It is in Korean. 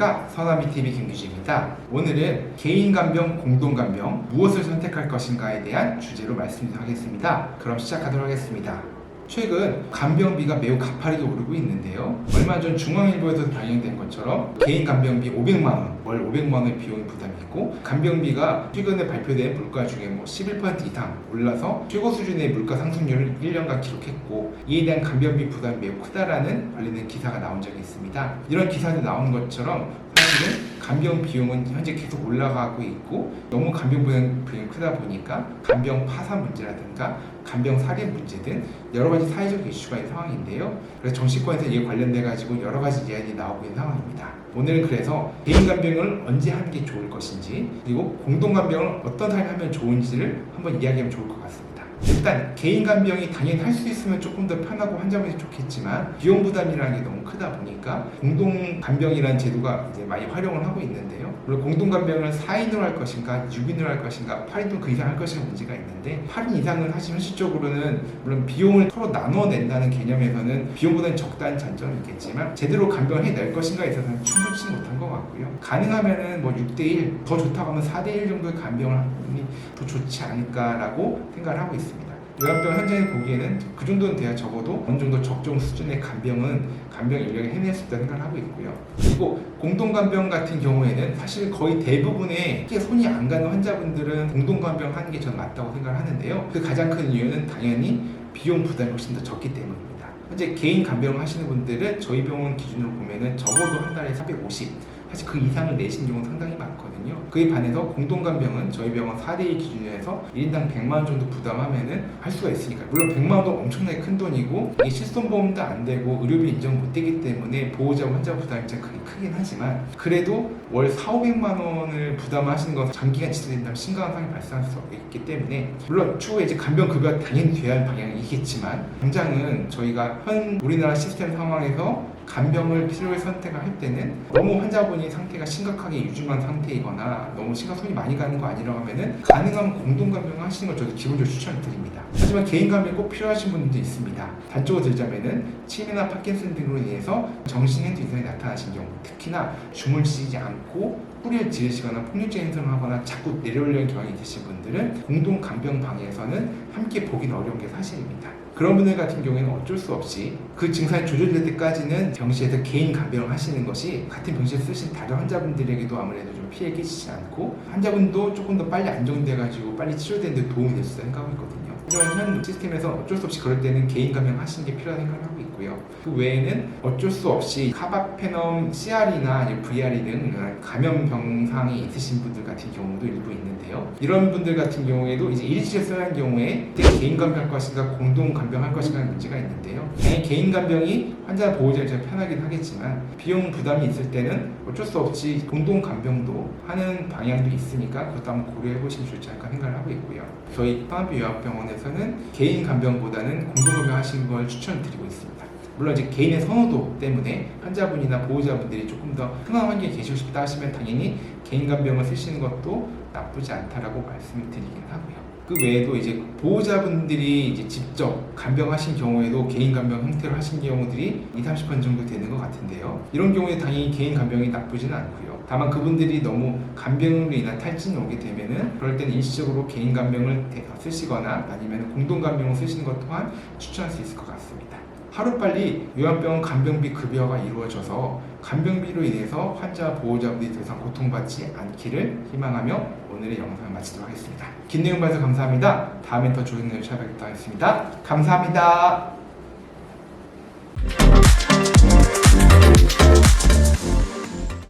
안녕하십니까, 서나미TV 김규진입니다. 오늘은 개인 간병, 공동 간병 무엇을 선택할 것인가에 대한 주제로 말씀하겠습니다. 그럼 시작하도록 하겠습니다. 최근 간병비가 매우 가파르게 오르고 있는데요. 얼마 전 중앙일보에서 반영된 것처럼 개인 간병비 500만원, 월 500만원의 비용이 부담이 있고, 간병비가 최근에 발표된 물가 중에 11% 이상 올라서 최고 수준의 물가 상승률을 1년간 기록했고, 이에 대한 간병비 부담이 매우 크다라는 관련된 기사가 나온 적이 있습니다. 이런 기사도 나온 것처럼 사실은 간병 비용은 현재 계속 올라가고 있고, 너무 간병 비용이 크다 보니까 간병 파산 문제라든가 간병 살인 문제 등 여러 가지 사회적 이슈가 있는 상황인데요. 그래서 정치권에서 이에 관련돼 가지고 여러 가지 제안이 나오고 있는 상황입니다. 오늘은 그래서 개인 간병을 언제 하는 게 좋을 것인지, 그리고 공동 간병을 어떤 사람이 하면 좋은지를 한번 이야기하면 좋을 것 같습니다. 일단 개인 간병이 당연히 할 수 있으면 조금 더 편하고 환자분이 좋겠지만, 비용 부담이라는 게 너무 크다 보니까 공동 간병이라는 제도가 이제 많이 활용을 하고 있는데요. 물론 공동 간병을 4인으로 할 것인가 6인으로 할 것인가 8인 또는 그 이상 할 것인가 문제가 있는데, 8인 이상은 사실 현실적으로는 물론 비용을 서로 나눠 낸다는 개념에서는 비용보다는 적다는 장점이 있겠지만, 제대로 간병을 해낼 것인가에 있어서는 충분치 못한 것 같고요. 가능하면은 6대1, 더 좋다고 하면 4대1 정도의 간병을 하는 더 좋지 않을까라고 생각을 하고 있습니다. 요양병 현장에 보기에는 그 정도는 돼야 적어도 어느 정도 적정 수준의 간병 인력이 해낼 수 있다고 생각을 하고 있고요. 그리고 공동 간병 같은 경우에는 사실 거의 대부분의 크게 손이 안 가는 환자분들은 공동 간병 하는 게 저는 맞다고 생각을 하는데요. 그 가장 큰 이유는 당연히 비용 부담이 훨씬 더 적기 때문입니다. 현재 개인 간병을 하시는 분들은 저희 병원 기준으로 보면은 적어도 한 달에 450, 사실 그 이상을 내신 경우는 상당히 많거든요. 그에 반해서 공동 간병은 저희 병원 4대1 기준으로 해서 1인당 100만원 정도 부담하면은 할 수가 있으니까, 물론 100만원도 엄청나게 큰 돈이고, 이게 실손보험도 안 되고 의료비 인정 못 되기 때문에 보호자 환자 부담이 좀 크긴 하지만, 그래도 월 4,500만원을 부담하시는 것은 장기간 지속된다면 심각한 상황이 발생할 수 있기 때문에, 물론 추후에 이제 간병급여가 당연히 돼야 할 방향이겠지만, 당장은 저희가 현 우리나라 시스템 상황에서 간병을 필요를 선택을 할 때는 너무 환자분이 상태가 심각하게 위중한 상태이거나 너무 손이 많이 가는 거 아니라고 하면은 가능하면 공동 간병을 하시는 걸 저도 기본적으로 추천을 드립니다. 하지만 개인 간병이 꼭 필요하신 분들도 있습니다. 단적으로 들자면은 치매나 파킨슨 등으로 인해서 정신행동 이상이 나타나신 경우, 특히나 주무시지 않고 소리를 지르시거나 폭력적인 행동을 하거나 자꾸 내려오려는 경향이 있으신 분들은 공동 간병 방에서는 함께 보기는 어려운 게 사실입니다. 그런 분들 같은 경우에는 어쩔 수 없이 그 증상이 조절될 때까지는 병실에서 개인 간병을 하시는 것이 같은 병실에 쓰신 다른 환자분들에게도 아무래도 좀 피해 끼치지 않고, 환자분도 조금 더 빨리 안정돼가지고 빨리 치료되는 데 도움이 될 수 있다고 생각하고 있거든요. 하지만 현 시스템에서 어쩔 수 없이 그럴 때는 개인 간병 하시는 게 필요하다고 생각을 하고 있고요. 그 외에는 어쩔 수 없이 카바페넘 CR이나 VR이 등 감염 병상이 있으신 분들 같은 경우도 일부 있는데요. 이런 분들 같은 경우에도 이제 일시에 써야 하는 경우에 개인 간병할 것인가 공동 간병할 것인가 하는 문제가 있는데요. 당연히 개인 간병이 환자 보호자를 좀 편하긴 하겠지만, 비용 부담이 있을 때는 어쩔 수 없이 공동 간병도 하는 방향도 있으니까 그것도 한번 고려해 보시면 좋지 않을까 생각을 하고 있고요. 저희 서나미요양병원에서는 개인 간병보다는 공동 간병 하시는 걸 추천드리고 있습니다. 물론 이제 개인의 선호도 때문에 환자분이나 보호자분들이 조금 더 편한 환경에 계시고 싶다 하시면 당연히 개인 간병을 쓰시는 것도 나쁘지 않다라고 말씀을 드리긴 하고요. 그 외에도 이제 보호자분들이 이제 직접 간병하신 경우에도 개인 간병 형태로 하신 경우들이 20-30% 정도 되는 것 같은데요. 이런 경우에 당연히 개인 간병이 나쁘지는 않고요. 다만 그분들이 너무 간병으로 인한 탈진이 오게 되면은 그럴 때는 일시적으로 개인 간병을 쓰시거나 아니면 공동 간병을 쓰시는 것 또한 추천할 수 있을 것 같습니다. 하루빨리 요양병원 간병비 급여가 이루어져서 간병비로 인해서 환자 보호자분들이 더 이상 고통받지 않기를 희망하며 오늘의 영상을 마치도록 하겠습니다. 긴 내용 봐주셔서 감사합니다. 다음엔 더 좋은 내용 찾아뵙도록 하겠습니다. 감사합니다.